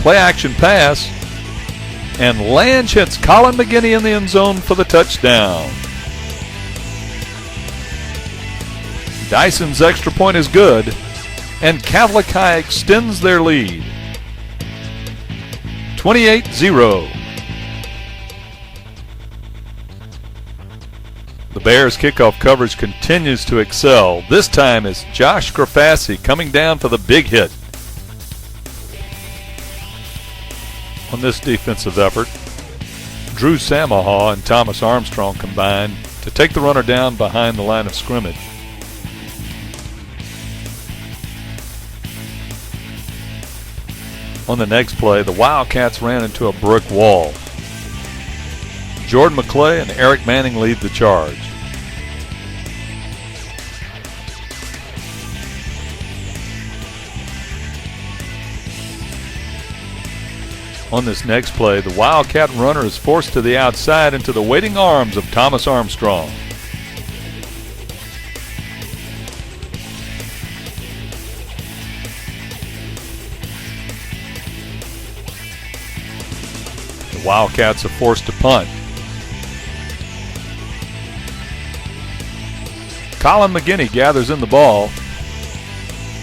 play action pass, and Lange hits Colin McGinney in the end zone for the touchdown. Dyson's extra point is good, and Catholic High extends their lead. 28-0. The Bears' kickoff coverage continues to excel. This time it's Josh Grafassi coming down for the big hit. On this defensive effort, Drew Samaha and Thomas Armstrong combined to take the runner down behind the line of scrimmage. On the next play, the Wildcats ran into a brick wall. Jordan McClay and Eric Manning lead the charge. On this next play, the Wildcat runner is forced to the outside into the waiting arms of Thomas Armstrong. The Wildcats are forced to punt. Colin McGinney gathers in the ball,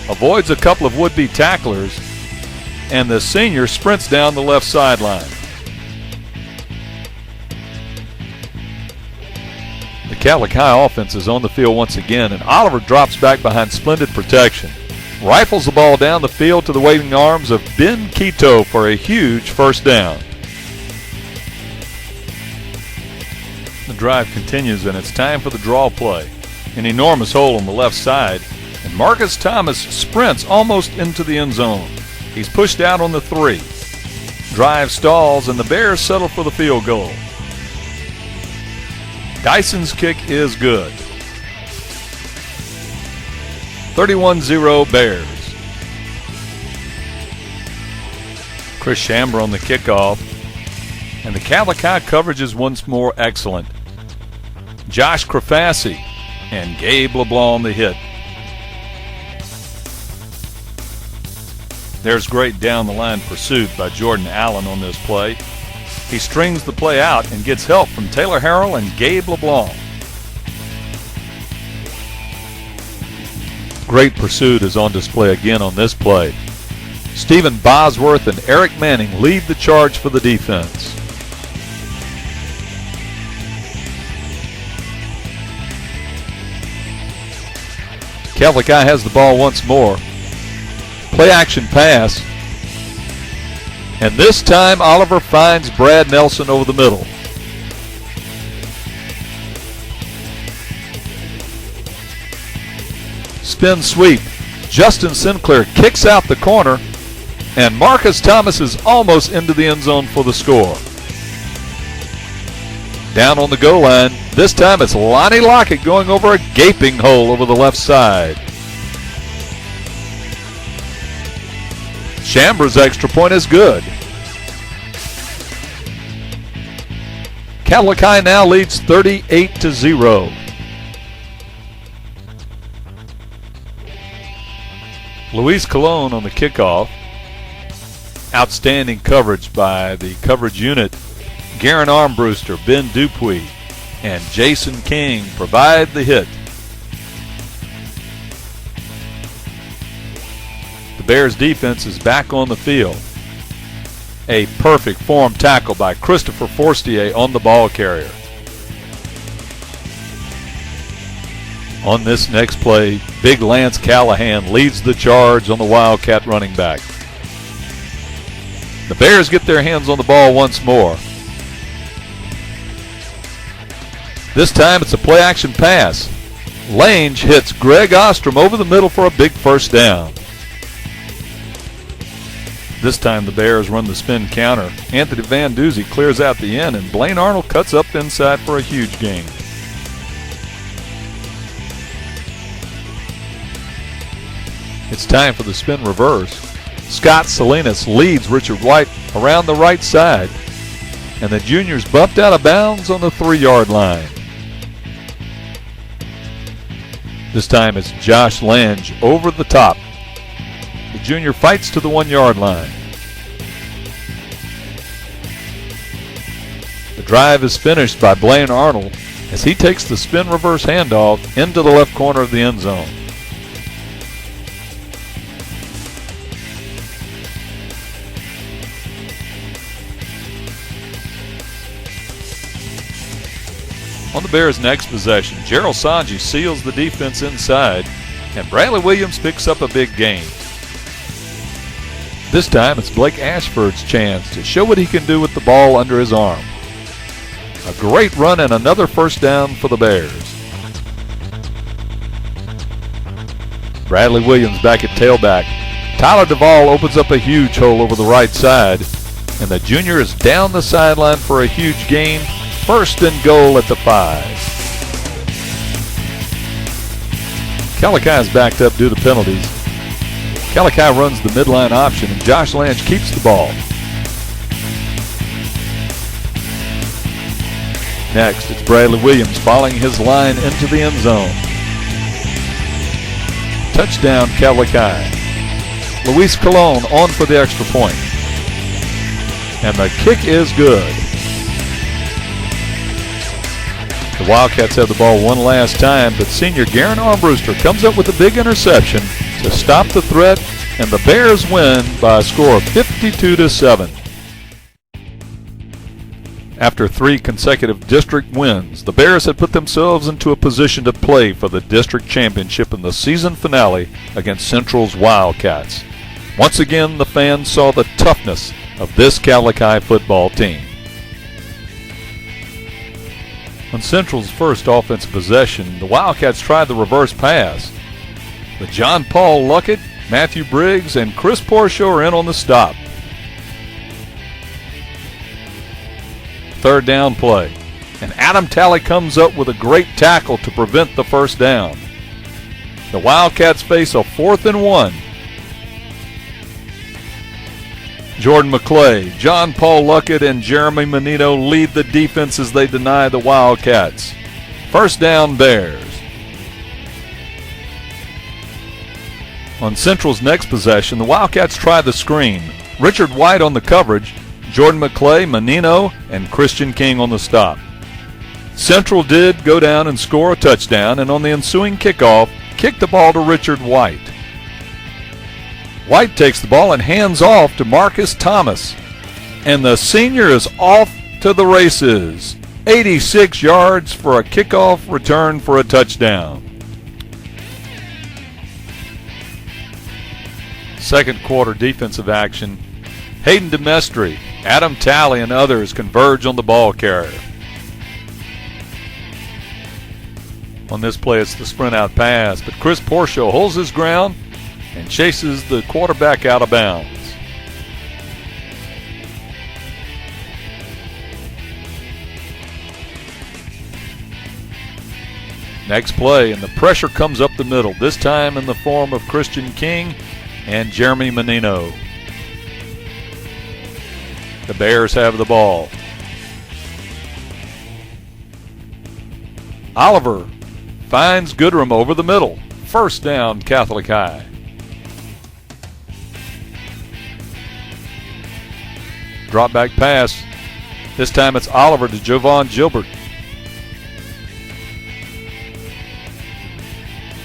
avoids a couple of would-be tacklers, and the senior sprints down the left sideline. The Catholic High offense is on the field once again, and Oliver drops back behind splendid protection. Rifles the ball down the field to the waiting arms of Ben Quito for a huge first down. The drive continues, and it's time for the draw play. An enormous hole on the left side, and Marcus Thomas sprints almost into the end zone. He's pushed out on the 3. Drive stalls, and the Bears settle for the field goal. Dyson's kick is good. 31-0 Bears. Chris Chambra on the kickoff, and the Catholic High coverage is once more excellent. Josh Grafassi and Gabe LeBlanc on the hit. There's great down-the-line pursuit by Jordan Allen on this play. He strings the play out and gets help from Taylor Harrell and Gabe LeBlanc. Great pursuit is on display again on this play. Stephen Bosworth and Eric Manning lead the charge for the defense. Catholic High has the ball once more. Play action pass, and this time Oliver finds Brad Nelson over the middle. Spin sweep. Justin Sinclair kicks out the corner, and Marcus Thomas is almost into the end zone for the score. Down on the goal line, this time it's Lonnie Lockett going over a gaping hole over the left side. Chambra's extra point is good. Catholic High now leads 38-0. Luis Colon on the kickoff. Outstanding coverage by the coverage unit. Garen Armbruster, Ben Dupuy, and Jason King provide the hit. The Bears defense is back on the field. A perfect form tackle by Christopher Forstier on the ball carrier. On this next play, big Lance Callahan leads the charge on the Wildcat running back. The Bears get their hands on the ball once more. This time it's a play action pass. Lange hits Greg Ostrom over the middle for a big first down. This time the Bears run the spin counter. Anthony Van Duzy clears out the end, and Blaine Arnold cuts up inside for a huge gain. It's time for the spin reverse. Scott Salinas leads Richard White around the right side, and the junior's bumped out of bounds on the 3-yard line. This time it's Josh Lange over the top. The junior fights to the 1-yard line. drive is finished by Blaine Arnold as he takes the spin reverse handoff into the left corner of the end zone. On the Bears' next possession, Gerald Sanji seals the defense inside, and Bradley Williams picks up a big gain. This time it's Blake Ashford's chance to show what he can do with the ball under his arm. A great run and another first down for the Bears. Bradley Williams back at tailback. Tyler Duvall opens up a huge hole over the right side, and the junior is down the sideline for a huge gain. First and goal at the 5. Calicut is backed up due to penalties. Calicut runs the midline option, and Josh Lange keeps the ball. Next, it's Bradley Williams following his line into the end zone. Touchdown, Calicut. Luis Colon on for the extra point. And the kick is good. The Wildcats have the ball one last time, but senior Garen Armbruster comes up with a big interception to stop the threat, and the Bears win by a score of 52-7. After 3 consecutive district wins, the Bears had put themselves into a position to play for the district championship in the season finale against Central's Wildcats. Once again, the fans saw the toughness of this Calicut football team. On Central's first offensive possession, the Wildcats tried the reverse pass, but John Paul Luckett, Matthew Briggs, and Chris Porsche are in on the stop. Third down play, and Adam Talley comes up with a great tackle to prevent the first down. The Wildcats face a 4th and 1. Jordan McClay, John Paul Luckett, and Jeremy Menino lead the defense as they deny the Wildcats. First down, Bears. On Central's next possession, the Wildcats try the screen. Richard White on the coverage, Jordan McClay, Menino, and Christian King on the stop. Central did go down and score a touchdown, and on the ensuing kickoff, kicked the ball to Richard White. White takes the ball and hands off to Marcus Thomas. And the senior is off to the races. 86 yards for a kickoff return for a touchdown. Second quarter defensive action. Hayden DeMestri, Adam Talley, and others converge on the ball carrier. On this play, it's the sprint out pass, but Chris Porsche holds his ground and chases the quarterback out of bounds. Next play, and the pressure comes up the middle, this time in the form of Christian King and Jeremy Menino. The Bears have the ball. Oliver finds Goodrum over the middle. First down, Catholic High. Drop back pass. This time it's Oliver to Jovan Gilbert.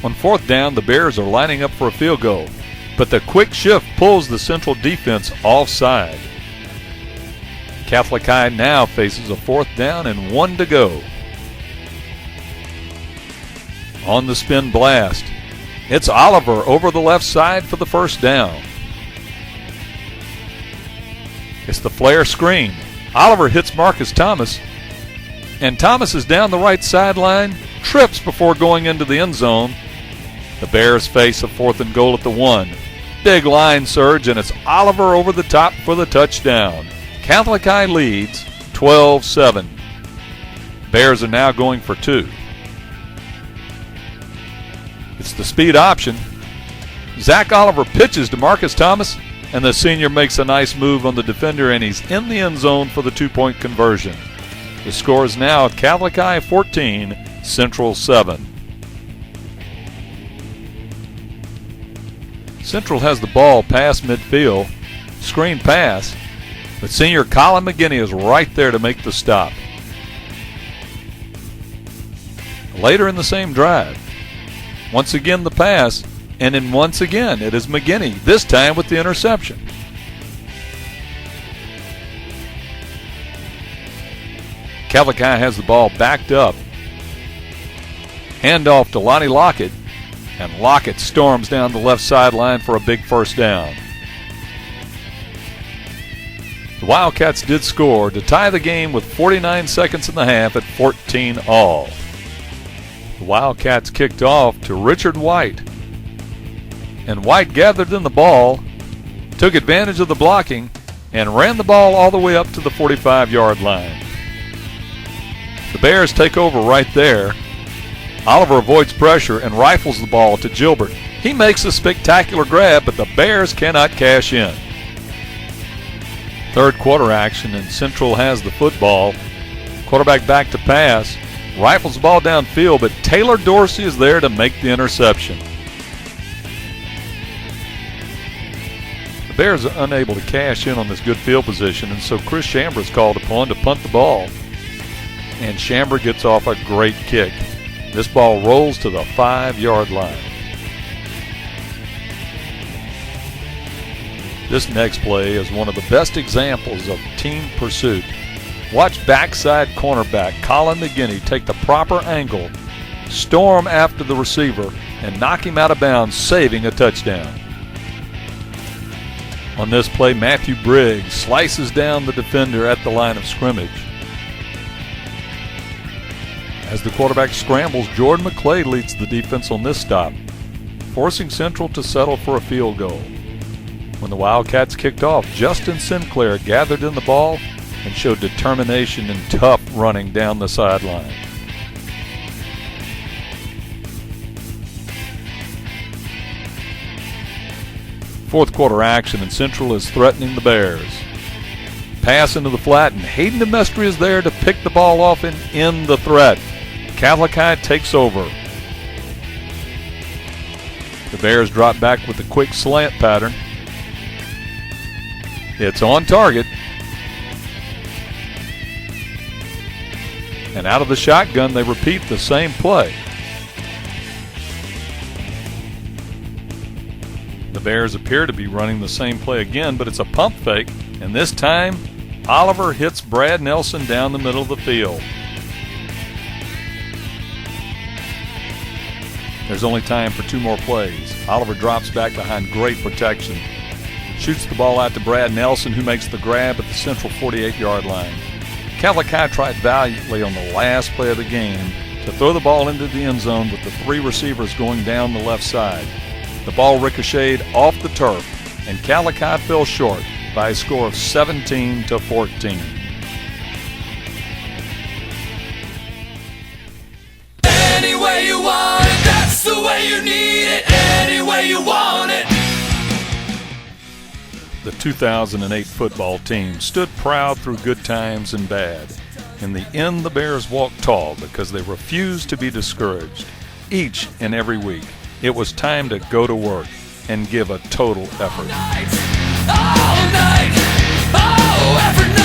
On 4th down, the Bears are lining up for a field goal, but the quick shift pulls the Central defense offside. Catholic High now faces a 4th down and 1 to go. On the spin blast, it's Oliver over the left side for the first down. It's the flare screen. Oliver hits Marcus Thomas, and Thomas is down the right sideline, trips before going into the end zone. The Bears face a 4th and goal at the 1. Big line surge, and it's Oliver over the top for the touchdown. Catholic High leads 12-7. Bears are now going for 2. It's the speed option. Zach Oliver pitches to Marcus Thomas, and the senior makes a nice move on the defender, and he's in the end zone for the 2-point conversion. The score is now Catholic High 14, Central 7. Central has the ball past midfield, screen pass, but senior Colin McGinney is right there to make the stop. Later in the same drive, once again the pass, and then once again it is McGinney, this time with the interception. Cavalier has the ball backed up. Handoff to Lonnie Lockett, and Lockett storms down the left sideline for a big first down. The Wildcats did score to tie the game with 49 seconds in the half at 14-all. The Wildcats kicked off to Richard White, and White gathered in the ball, took advantage of the blocking, and ran the ball all the way up to the 45-yard line. The Bears take over right there. Oliver avoids pressure and rifles the ball to Gilbert. He makes a spectacular grab, but the Bears cannot cash in. Third quarter action, and Central has the football. Quarterback back to pass. Rifles the ball downfield, but Taylor Dorsey is there to make the interception. The Bears are unable to cash in on this good field position, and so Chris Chambers is called upon to punt the ball. And Chambers gets off a great kick. This ball rolls to the 5-yard line. This next play is one of the best examples of team pursuit. Watch backside cornerback Colin McGinney take the proper angle, storm after the receiver, and knock him out of bounds, saving a touchdown. On this play, Matthew Briggs slices down the defender at the line of scrimmage. As the quarterback scrambles, Jordan McClay leads the defense on this stop, forcing Central to settle for a field goal. When the Wildcats kicked off, Justin Sinclair gathered in the ball and showed determination and tough running down the sideline. Fourth quarter action, and Central is threatening the Bears. Pass into the flat, and Hayden DeMestri is there to pick the ball off and end the threat. Cavalier takes over. The Bears drop back with a quick slant pattern. It's on target. And out of the shotgun, they repeat the same play. The Bears appear to be running the same play again, but it's a pump fake, and this time Oliver hits Brad Nelson down the middle of the field. There's only time for 2 more plays. Oliver drops back behind great protection, shoots the ball out to Brad Nelson, who makes the grab at the Central 48-yard line. Cavalier tried valiantly on the last play of the game to throw the ball into the end zone with the 3 receivers going down the left side. The ball ricocheted off the turf, and Cavalier fell short by a score of 17-14. Any way you want it, that's the way you need it. Any way you want it. The 2008 football team stood proud through good times and bad. In the end, the Bears walked tall because they refused to be discouraged. Each and every week, it was time to go to work and give a total effort. All night, oh, every night.